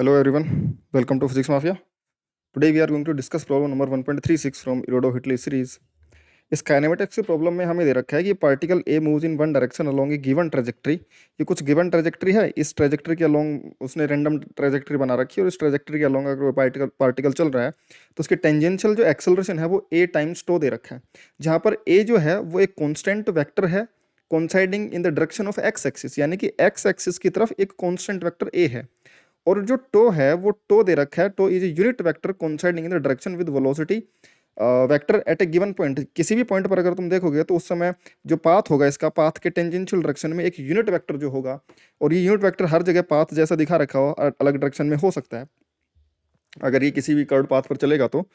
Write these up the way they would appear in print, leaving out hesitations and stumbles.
Hello everyone, welcome to Physics Mafia. Today we are going to discuss problem number 1.36 from Erodo-Hitley series. इस kinematics के problem में हमें दे रखा है कि particle A moves in one direction along A given trajectory. ये कुछ given trajectory है, इस ट्रेजेक्ट्री के अलोंग उसने रैंडम ट्रेजेक्ट्री बना रखी है और इस ट्रेजेक्ट्री के अलोंग अगर पार्टिकल चल रहा है तो उसकी टेंजेंशियल जो एक्सेलरेशन है वो ए टाइम्स टो दे रखा है, जहाँ पर ए जो है वो एक कॉन्स्टेंट वेक्टर है coinciding in the direction of x axis, यानी कि एक्स एक्सिस की तरफ एक कॉन्स्टेंट वेक्टर ए है। और जो टो है वो टो दे रखा है, tau is unit vector coinciding in the direction with velocity vector at a given point. किसी भी पॉइंट पर अगर तुम देखोगे तो उस समय जो पाथ होगा इसका, पाथ के टेंजेंशियल डायरेक्शन में एक यूनिट वेक्टर जो होगा, और ये यूनिट वेक्टर हर जगह पाथ जैसा दिखा रखा हो, अलग डायरेक्शन में हो सकता है अगर ये किसी भी कर्व पाथ पर चलेगा तो।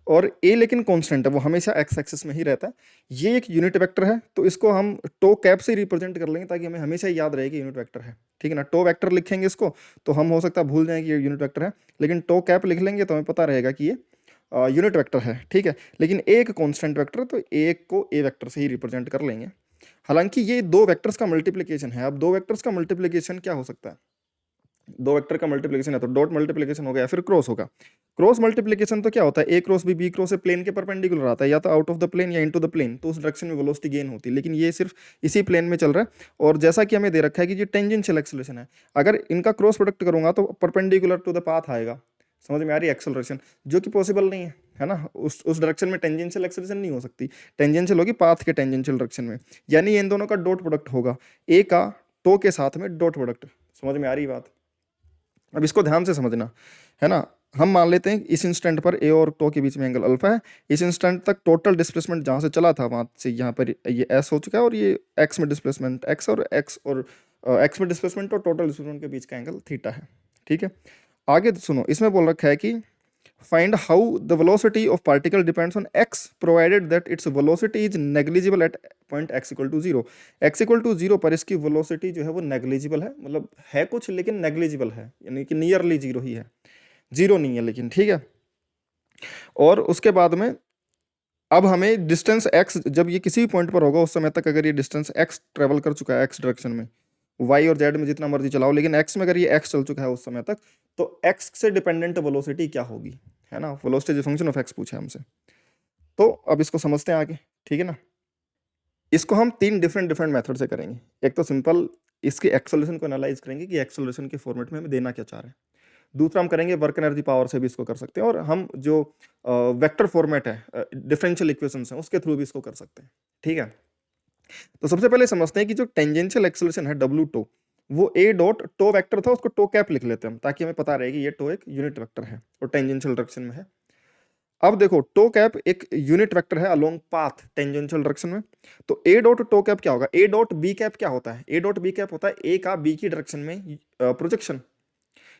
और ए लेकिन कांस्टेंट है, वो हमेशा एक्स एक्सिस में ही रहता है। ये एक यूनिट वेक्टर है तो इसको हम टो कैप से रिप्रेजेंट कर लेंगे ताकि हमें हमेशा याद रहे कि यूनिट वेक्टर है, ठीक है ना। टो वेक्टर लिखेंगे इसको तो हम हो सकता है भूल जाएं कि ये यूनिट वेक्टर है, लेकिन टो कैप लिख लेंगे तो हमें पता रहेगा कि ये यूनिट वेक्टर है, ठीक है। लेकिन ए एक कॉन्स्टेंट वेक्टर, तो ए को ए वेक्टर से ही रिप्रेजेंट कर लेंगे। हालांकि ये दो वेक्टर्स का मल्टीप्लीकेशन है। अब दो वेक्टर्स का मल्टीप्लीकेशन क्या हो सकता है? दो वेक्टर का मल्टीप्लिकेशन है तो डॉट मल्टीप्लिकेशन हो गया, फिर क्रॉस होगा। क्रॉस मल्टीप्लिकेशन तो क्या होता है? ए क्रॉस बी क्रॉस से प्लेन के परपेंडिकुलर आता है, या तो आउट ऑफ द प्लेन या इनटू द प्लेन, तो उस डायरेक्शन में वेलोसिटी गेन होती है। लेकिन ये सिर्फ इसी प्लेन में चल रहा है। और जैसा कि हमें दे रखा है कि ये टेंजेंशियल एक्सेलरेशन है, अगर इनका क्रॉस प्रोडक्ट करूंगा तो परपेंडिकुलर टू द पाथ आएगा। समझ में आ रही है? एक्सेलरेशन जो कि पॉसिबल नहीं है ना, उस डायरेक्शन में टेंजेंशियल एक्सेलरेशन नहीं हो सकती। टेंजेंशियल होगी पाथ के टेंजेंशियल डायरेक्शन में, यानी इन दोनों का डॉट प्रोडक्ट होगा, ए का टो के साथ में डॉट प्रोडक्ट। समझ में आ रही बात? अब इसको ध्यान से समझना है ना। हम मान लेते हैं इस इंस्टेंट पर ए और टो के बीच में एंगल अल्फा है। इस इंस्टेंट तक टोटल डिस्प्लेसमेंट जहाँ से चला था वहाँ से यहाँ पर ये एस हो चुका है, और ये एक्स में डिस्प्लेसमेंट एक्स और एक्स में डिस्प्लेसमेंट और टोटल डिस्प्लेसमेंट के बीच का एंगल थीटा है, ठीक है। आगे सुनो, इसमें बोल रखा है कि find how the velocity of particle depends on X provided that its velocity is negligible at point X equal to zero. X equal to zero पर इसकी वेलोसिटी जो है वो नेग्लिजिबल है, मतलब है कुछ लेकिन नेग्लिजिबल है, यानी कि नियरली जीरो ही है, जीरो नहीं है लेकिन, ठीक है। और उसके बाद में अब हमें डिस्टेंस एक्स, जब ये किसी भी पॉइंट पर होगा उस समय तक अगर ये डिस्टेंस एक्स ट्रेवल कर चुका है एक्स डायरेक्शन में, वाई और जेड में जितना मर्जी चलाओ, लेकिन एक्स में अगर ये एक्स चल चुका है उस समय तक, तो एक्स से डिपेंडेंट वेलोसिटी क्या होगी, है ना। वेलोसिटी फंक्शन ऑफ एक्स पूछा है हमसे। तो अब इसको समझते हैं आगे, ठीक है ना। इसको हम तीन डिफरेंट मेथड से करेंगे। एक तो सिंपल इसके एक्सेलरेशन को एनालाइज करेंगे कि एक्सेलरेशन के फॉर्मेट में हमें देना क्या चाह रहे हैं। दूसरा हम करेंगे वर्क एनर्जी पावर से भी इसको कर सकते हैं, और हम जो वेक्टर फॉर्मेट है डिफरेंशियल इक्वेशंस हैं उसके थ्रू भी इसको कर सकते हैं, ठीक है। तो सबसे पहले समझते हैं कि जो टेंजेंशियल एक्सेलरेशन है डब्ल्यू टो, वो ए डॉट टो वेक्टर था, उसको टो कैप लिख लेते हैं हम, ताकि हमें पता रहे कि ये टो एक यूनिट वेक्टर है और टेंजेंशियल डायरेक्शन में है। अब देखो टो कैप एक यूनिट वेक्टर है अलोंग पाथ टेंजेंशियल डायरेक्शन में, तो ए डॉट टो कैप क्या होगा? ए डॉट बी कैप क्या होता है? ए डॉट बी कैप होता है ए का बी की डायरेक्शन में प्रोजेक्शन,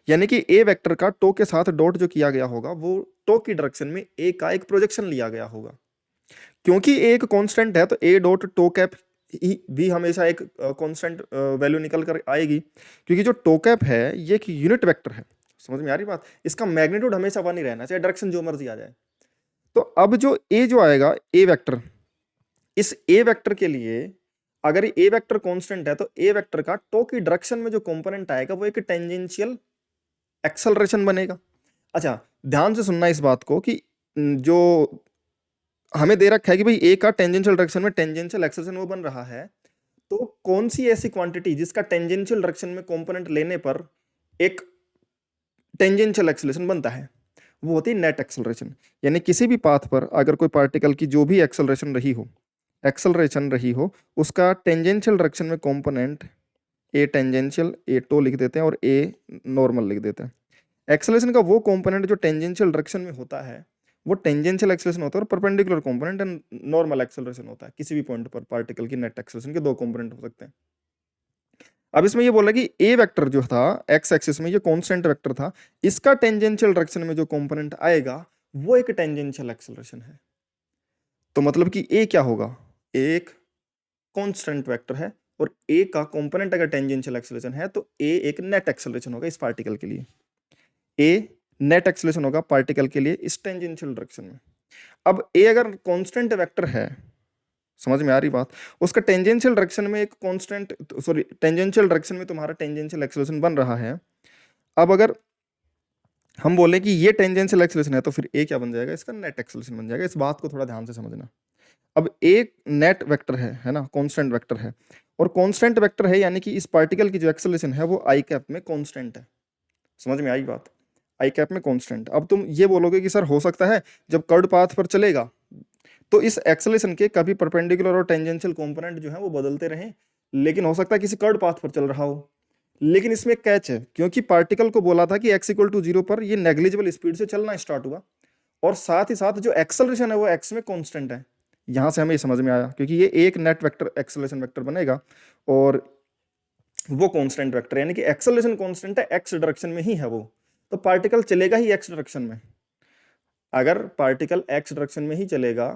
यानी कि ए वेक्टर का टो के साथ डॉट जो किया गया होगा वो टो की डायरेक्शन में ए का एक प्रोजेक्शन लिया गया होगा। क्योंकि ए एक कांस्टेंट है तो ए डॉट टो कैप भी हमेशा एक कांस्टेंट वैल्यू निकल कर आएगी, क्योंकि जो टो कैप है ये एक यूनिट वेक्टर है। समझ में आ रही बात? इसका मैग्नीट्यूड हमेशा वन ही रहना, चाहे डायरेक्शन जो मर्जी आ जाए। तो अब जो ए जो आएगा ए वेक्टर, इस ए वेक्टर के लिए अगर ए वेक्टर कांस्टेंट है तो ए वेक्टर का टो की डायरेक्शन में जो कंपोनेंट आएगा वो एक टेंजेंशियल एक्सेलरेशन बनेगा। अच्छा, ध्यान से सुनना इस बात को कि जो हमें दे रखा है कि भाई ए का टेंजेंशियल डायरेक्शन में टेंजेंशियल एक्सेलरेशन वो बन रहा है, तो कौन सी ऐसी क्वांटिटी जिसका टेंजेंशियल डायरेक्शन में कंपोनेंट लेने पर एक टेंजेंशियल एक्सेलरेशन बनता है, वो होती है नेट एक्सेलरेशन। यानी किसी भी पाथ पर अगर कोई पार्टिकल की जो भी एक्सेलरेशन रही हो उसका टेंजेंशियल डायरेक्शन में component A tangential, A tau लिख देते हैं और ए नॉर्मल लिख देते हैं। एक्सेलरेशन का वो कंपोनेंट जो टेंजेंशियल डायरेक्शन में होता है वो टेंजेंशियल एक्सेलरेशन होता है, और perpendicular component and normal acceleration होता है। किसी भी पॉइंट पर पार्टिकल की नेट एक्सेलरेशन के दो कंपोनेंट हो सकते हैं। अब इसमें ये बोला कि ए वेक्टर जो था एक्स एक्सिस में, ये कांस्टेंट वेक्टर था, इसका टेंजेंशियल डायरेक्शन में जो कंपोनेंट आएगा वो एक टेंजेंशियल एक्सेलरेशन है। तो मतलब कि ए क्या होगा? एक कांस्टेंट वेक्टर है और ए का कंपोनेंट अगर टेंजेंशियल एक्सेलरेशन है तो ए एक नेट एक्सेलरेशन होगा इस पार्टिकल के लिए। ए नेट एक्सेलरेशन होगा पार्टिकल के लिए इस टेंजेंशियल डायरेक्शन में। अब ए अगर कांस्टेंट वेक्टर है, समझ में आ रही बात, उसका टेंजेंशियल डायरेक्शन में एक कांस्टेंट, सॉरी टेंजेंशियल डायरेक्शन में तुम्हारा टेंजेंशियल एक्सेलरेशन बन रहा है। अब अगर हम बोले कि ये टेंजेंशियल एक्सेलरेशन है तो फिर ए क्या बन जाएगा, इसका नेट एक्सेलरेशन बन जाएगा। इस बात को थोड़ा ध्यान से समझना। अब एक नेट वेक्टर है ना, कांस्टेंट वेक्टर है, और कांस्टेंट वेक्टर है यानी कि इस पार्टिकल की जो एक्सेलरेशन है वो आई कैप में कांस्टेंट है। समझ में आई बात, आई कैप में कांस्टेंट। अब तुम ये बोलोगे कि सर हो सकता है जब कर्ड पाथ पर चलेगा तो इस एक्सेलरेशन के कभी परपेंडिकुलर और टेंजेंशियल कंपोनेंट जो है वो बदलते रहें, लेकिन हो सकता है किसी कर्ड पाथ पर चल रहा हो। लेकिन इसमें एक कैच है, क्योंकि पार्टिकल को बोला था कि x इक्वल टू 0 पर ये नेग्लिजिबल स्पीड से चलना स्टार्ट हुआ, और साथ ही साथ जो एक्सेलरेशन है वो x में कांस्टेंट है। यहां से हमें ये समझ में आया, क्योंकि ये एक नेट वेक्टर एक्सेलरेशन वेक्टर बनेगा और वो कांस्टेंट वेक्टर, यानी कि एक्सेलरेशन कांस्टेंट है, x डायरेक्शन में ही है वो, तो पार्टिकल चलेगा ही x डायरेक्शन में। अगर पार्टिकल x डायरेक्शन में ही चलेगा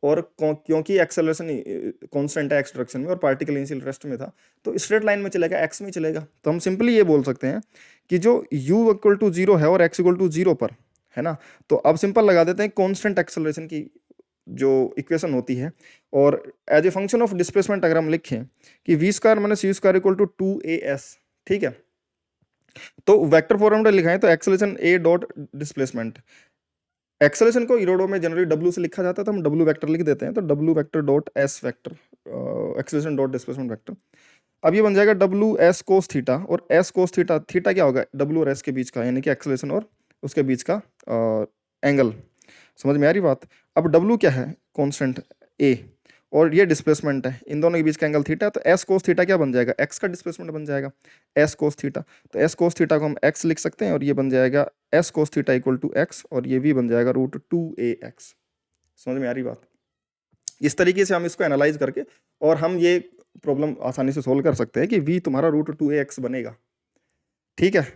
और क्योंकि एक्सेलरेशन कांस्टेंट है x डायरेक्शन में और पार्टिकल इनिशियल रेस्ट में था, तो स्ट्रेट लाइन में चलेगा, x में चलेगा। तो हम सिंपली ये बोल सकते हैं कि जो u इक्वल टू 0 है और x इक्वल टू 0 पर है ना, तो अब सिंपल लगा देते हैं कांस्टेंट एक्सेलरेशन की जो इक्वेशन होती है, और as a function of displacement अगर हम लिखें कि V square minus U square equal to 2as, ठीक है। तो वेक्टर फॉर्म में लिखा है तो acceleration a dot displacement, acceleration को इरोडो में जनरली w से लिखा जाता है तो हम w वेक्टर लिख देते हैं, तो w vector dot s vector acceleration dot displacement vector. अब ये बन जाएगा w s कोस थीटा, और s कोस थीटा, थीटा क्या होगा w और s के बीच का, यानी कि एक्सेलरेशन और उसके बीच का एंगल। समझ में आ रही बात। अब w क्या है, कांस्टेंट a, और ये डिस्प्लेसमेंट है, इन दोनों के बीच का एंगल थीटा, तो s कोस थीटा क्या बन जाएगा, x का डिस्प्लेसमेंट बन जाएगा s कोस थीटा। तो s कोस थीटा को हम x लिख सकते हैं और ये बन जाएगा s cos theta equal to x, और ये भी बन जाएगा √2ax। समझ में आ रही बात। इस तरीके से हम इसको एनालाइज करके और हम ये प्रॉब्लम आसानी से सोल्व कर सकते हैं कि v तुम्हारा √2ax बनेगा, ठीक है।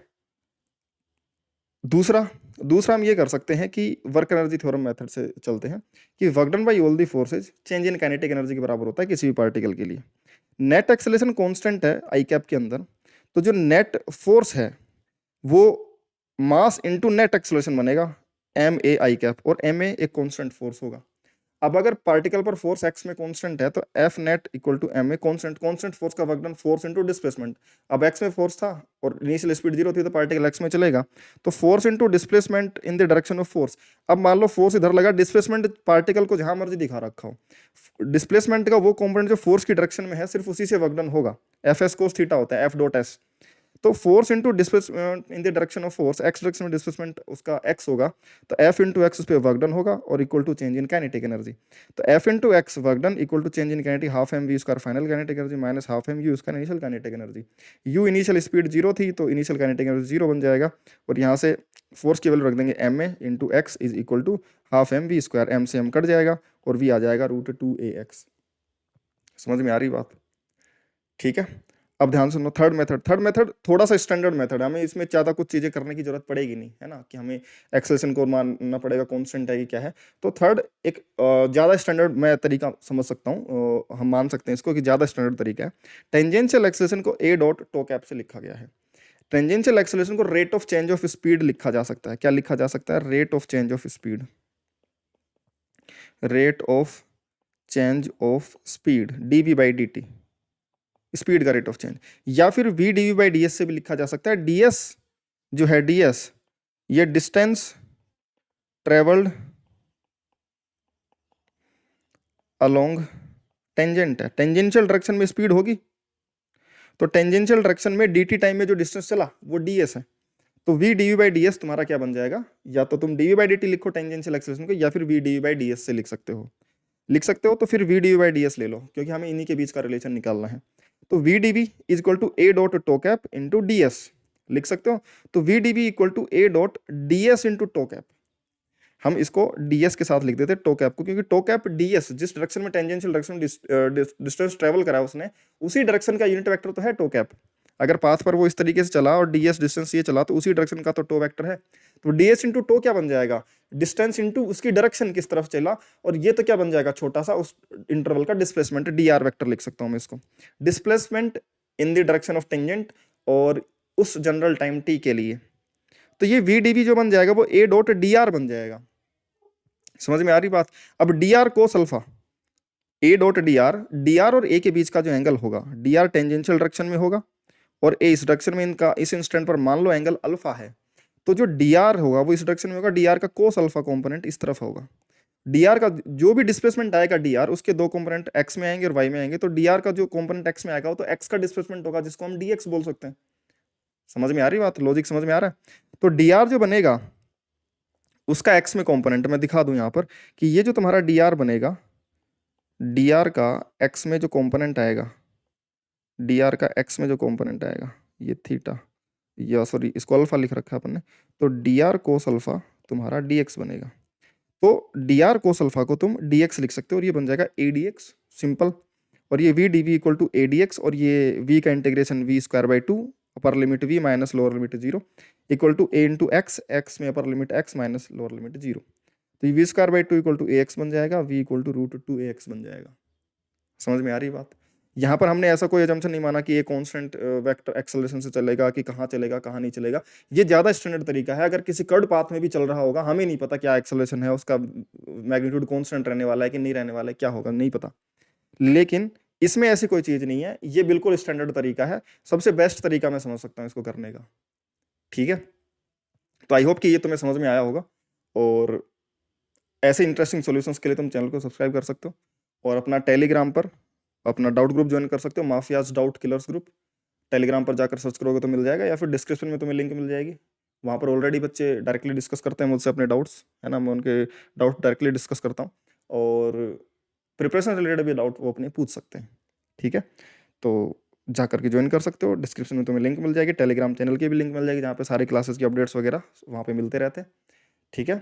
दूसरा दूसरा हम ये कर सकते हैं कि वर्क एनर्जी थ्योरम मेथड से चलते हैं कि work done by all the forces change in kinetic energy के बराबर होता है किसी भी पार्टिकल के लिए। नेट एक्सेलरेशन कांस्टेंट है आई कैप के अंदर, तो जो नेट फोर्स है वो मास इनटू नेट एक्सेलरेशन बनेगा एम ए आई कैप, और एम ए एक कांस्टेंट फोर्स होगा। अब अगर पार्टिकल पर फोर्स एक्स में कांस्टेंट है तो F net equal to M A constant, constant force का work done force into displacement. अब एक्स में फोर्स था और इनिशियल स्पीड 0 थी तो पार्टिकल एक्स में चलेगा, तो force into displacement in the direction of force. अब मान लो फोर्स इधर लगा, डिस्प्लेसमेंट पार्टिकल को जहां मर्जी दिखा रखा हो, डिस्प्लेसमेंट का वो कंपोनेंट जो फोर्स की डायरेक्शन में है सिर्फ उसी से वर्क डन होगा, एफ एस कोस थीटा होता है, एफ डॉट एस। तो force into displacement in the direction of force, x direction में डिस्प्लेसमेंट उसका एक्स होगा, तो एफ इंटू एक्स उस पर वर्क डन होगा और equal to change in kinetic energy. तो F into X work done equal to change in kinetic half M V square final kinetic energy minus half M U उसका initial kinetic energy. U initial speed 0 थी तो initial kinetic energy 0 बन जाएगा, और यहाँ से force की value रख देंगे M A into X is equal to half M V square, M से एम कट जाएगा और वी आ जाएगा √2ax। समझ में आ रही बात, ठीक है। अब ध्यान सुनो, थर्ड मेथड थोड़ा सा स्टैंडर्ड मेथड है, हमें इसमें ज़्यादा कुछ चीज़ें करने की जरूरत पड़ेगी नहीं, है ना, कि हमें एक्सेलरेशन को मानना पड़ेगा कांस्टेंट है कि क्या है। तो थर्ड एक ज़्यादा स्टैंडर्ड मैं तरीका समझ सकता हूँ, हम मान सकते हैं इसको कि ज़्यादा स्टैंडर्ड तरीका है। टेंजेंशियल एक्सेलरेशन को ए डॉट टो कैप से लिखा गया है। टेंजेंशियल एक्सेलरेशन को rate of change of speed लिखा जा सकता है, क्या लिखा जा सकता है, rate of change of speed, rate of change of speed dv by dt, speed का रेट ऑफ चेंज, या फिर v dv बाई ds से भी लिखा जा सकता है। ds जो है ds ये डिस्टेंस ट्रेवल्ड अलोंग टेंजेंट है, टेंजेंशियल डायरेक्शन में स्पीड होगी, तो टेंजेंशियल डायरेक्शन में dt टाइम में जो डिस्टेंस चला वो ds है। तो v dv बाई ds तुम्हारा क्या बन जाएगा, या तो तुम dv बाई dt लिखो टेंजेंशियल एक्सेलरेशन को, या फिर v dv बाई ds से लिख सकते हो, तो फिर v dv बाई ds ले लो, क्योंकि हमें इन्हीं के बीच का रिलेशन निकालना है। तो v dv is equal to a dot tau cap into ds लिख सकते हो। तो v dv equal to a dot ds into tau cap, हम इसको ds के साथ लिख देते टो कैप को, क्योंकि टो कैप ds जिस डायरेक्शन में टेंजेंशियल डायरेक्शन डिस्टेंस ट्रेवल करा उसने, उसी डायरेक्शन का यूनिट वेक्टर तो है टो कैप। अगर पाथ पर वो इस तरीके से चला और ds डिस्टेंस ये चला तो उसी डायरेक्शन का तो टो वेक्टर है। तो ds इंटू टो क्या बन जाएगा, डिस्टेंस इंटू उसकी डायरेक्शन किस तरफ चला, और ये तो क्या बन जाएगा छोटा सा उस इंटरवल का डिस्प्लेसमेंट, dr वेक्टर लिख सकता हूं मैं इसको, displacement in the direction of tangent और उस जनरल टाइम t के लिए। तो ये v dv जो बन जाएगा वो a डॉट dr बन जाएगा। समझ में आ रही बात। अब dr cos alpha, a dot dr और a के बीच का जो एंगल होगा, dr टेंजेंशियल डायरेक्शन में होगा और a इस डायरेक्शन में, इनका इस इंस्टेंट पर मान लो एंगल अल्फा है, तो जो डी आर होगा वो इस डायरेक्शन में होगा, डी आर का कोस अल्फा कॉम्पोनेंट इस तरफ होगा। डीआर का जो भी डिस्प्लेसमेंट आएगा डीआर, उसके दो कंपोनेंट एक्स में आएंगे और वाई में आएंगे, तो डीआर का जो कंपोनेंट एक्स में आएगा वो तो एक्स का डिस्प्लेसमेंट होगा, जिसको हम डीएक्स बोल सकते हैं। समझ में आ रही बात, लॉजिक समझ में आ रहा है? तो डीआर जो बनेगा उसका एक्स में कंपोनेंट मैं दिखा दूं यहां पर कि ये जो तुम्हारा डीआर बनेगा, डीआर का एक्स में जो कंपोनेंट आएगा, डीआर का एक्स में जो कंपोनेंट आएगा ये थीटा, या सॉरी इसको अल्फा लिख रखा है अपन ने, तो डीआर कोस अल्फा तुम्हारा डीएक्स बनेगा। तो dr कोस अल्फा को तुम dx लिख सकते हो और ये बन जाएगा adx, सिंपल। और ये v dv equal to adx, और ये v का integration v square by 2 upper limit v minus lower limit 0 equal to a into X, X में upper limit x minus lower limit 0। तो ये v square by 2 equal to ax बन जाएगा, v equal to root 2ax बन जाएगा। समझ में आ रही बात? यहाँ पर हमने ऐसा कोई एजम्पशन नहीं माना कि ये कांस्टेंट वेक्टर एक्सेलरेशन से चलेगा, कि कहाँ चलेगा कहाँ नहीं चलेगा। ये ज़्यादा स्टैंडर्ड तरीका है। अगर किसी कर्ड पाथ में भी चल रहा होगा, हमें नहीं पता क्या एक्सेलरेशन है, उसका मैग्नीट्यूड कांस्टेंट रहने वाला है कि नहीं रहने वाला है, क्या होगा नहीं पता, लेकिन इसमें ऐसी कोई चीज़ नहीं है। ये बिल्कुल स्टैंडर्ड तरीका है, सबसे बेस्ट तरीका मैं समझ सकता हूँ इसको करने का। ठीक है, तो आई होप कि ये तुम्हें समझ में आया होगा। और ऐसे इंटरेस्टिंग सॉल्यूशंस के लिए तुम चैनल को सब्सक्राइब कर सकते हो, और अपना टेलीग्राम पर अपना डाउट ग्रुप ज्वाइन कर सकते हो, mafias doubt killers group. Telegram पर जाकर सर्च करोगे तो मिल जाएगा, या फिर डिस्क्रिप्शन में तुम्हें लिंक मिल जाएगी। वहाँ पर ऑलरेडी बच्चे डायरेक्टली डिस्कस करते हैं मुझसे अपने डाउट्स, है ना, मैं उनके डाउट डायरेक्टली डिस्कस करता हूँ, और प्रिपरेशन रिलेटेड भी डाउट वो अपने पूछ सकते हैं। ठीक है, तो जा करके ज्वाइन कर सकते हो। डिस्क्रिप्शन में तुम्हें लिंक मिल जाएगी, टेलीग्राम चैनल की भी लिंक मिल जाएगी, जहाँ पे सारी क्लासेस की अपडेट्स वगैरह वहाँ पे मिलते रहते हैं। ठीक है,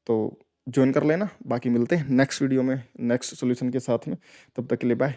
तो ज्वाइन कर लेना। बाकी मिलते हैं नेक्स्ट वीडियो में नेक्स्ट सोल्यूशन के साथ में, तब तक के लिए बाय।